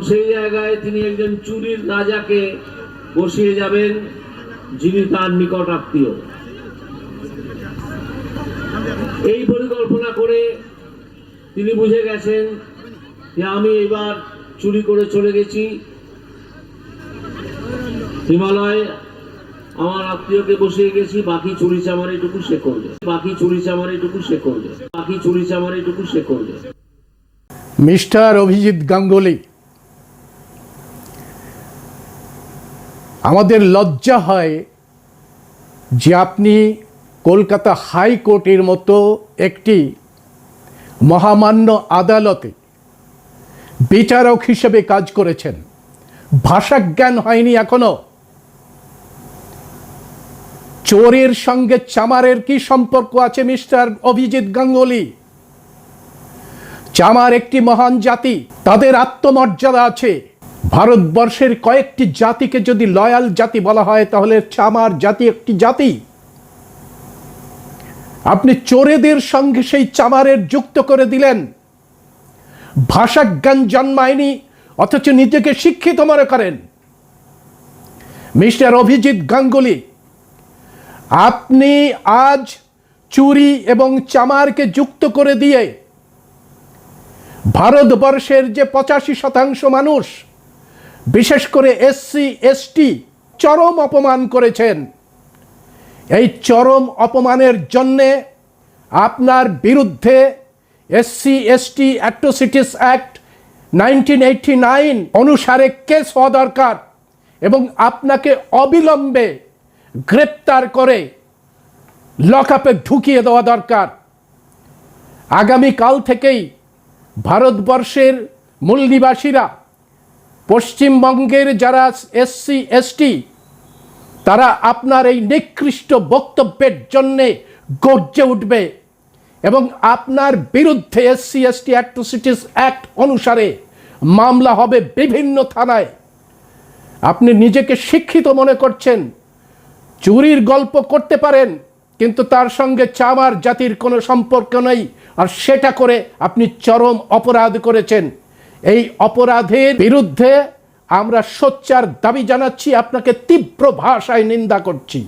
সেই জায়গায় তিনি একজন চুরির রাজাকে বসিয়ে যাবেন, যিনি তার নিকট আত্মীয়। এই পরিকল্পনা করে তিনি বুঝে গেছেন যে আমি এবার চুরি করে চলে গেছি হিমালয়, আমার আত্মীয়কে বসিয়ে গেছি, বাকি চুরি চামারিটুকু সে করবে, বাকি চুরি চামারিটুকু সে করবে, বাকি চুরি চামারিটুকু সে করবে। মিস্টার অভিজিৎ গাঙ্গুলি, আমাদের লজ্জা হয় যে আপনি কলকাতা হাইকোর্টের মতো একটি মহামান্য আদালতে বিচারক হিসেবে কাজ করেছেন, ভাষাজ্ঞান হয়নি এখনো। চোরের সঙ্গে চামারের কি সম্পর্ক আছে মিস্টার অভিজিৎ গাঙ্গুলি? চামার একটি মহান জাতি, তাদের আত্মমর্যাদা আছে। ভারতবর্ষের কয়েকটি জাতিকে যদি লয়াল জাতি বলা হয় তাহলে চামার জাতি একটি জাতি। আপনি চোরেদের সঙ্গে সেই চামারের যুক্ত করে দিলেন। ভাষাজ্ঞান জন্মায়নি অথচ নিজেকে শিক্ষিত মনে করেন। মিস্টার অভিজিৎ গাঙ্গুলি, আপনি আজ চুরি এবং চামারকে যুক্ত করে দিয়ে ভারতবর্ষের যে 85% মানুষ, বিশেষ করে এসসি এসটি চরম অপমান করেছেন। এই চরম অপমানের জন্যে আপনার বিরুদ্ধে এসসি এসটি অ্যাট্রোসিটিস অ্যাক্ট 1989 অনুসারে কেস হওয়া দরকার এবং আপনাকে অবিলম্বে গ্রেপ্তার করে লকআপে ঢুকিয়ে দেওয়া দরকার। আগামীকাল থেকেই ভারতবর্ষের মূল নিবাসীরা, পশ্চিমবঙ্গের যারা এসসি এসটি, তারা আপনার এই নিকৃষ্ট বক্তব্যের জন্যে গর্জে উঠবে এবং আপনার বিরুদ্ধে এসসি এসটি অ্যাট্রোসিটিস অ্যাক্ট অনুসারে মামলা হবে বিভিন্ন থানায়। আপনি নিজেকে শিক্ষিত মনে করছেন, চুরির গল্প করতে পারেন, কিন্তু তার সঙ্গে চামার জাতির কোনো সম্পর্ক নেই, আর সেটা করে আপনি চরম অপরাধ করেছেন। এই অপরাধের বিরুদ্ধে আমরা সোচ্চার দাবি জানাচ্ছি, আপনাকে তীব্র ভাষায় নিন্দা করছি।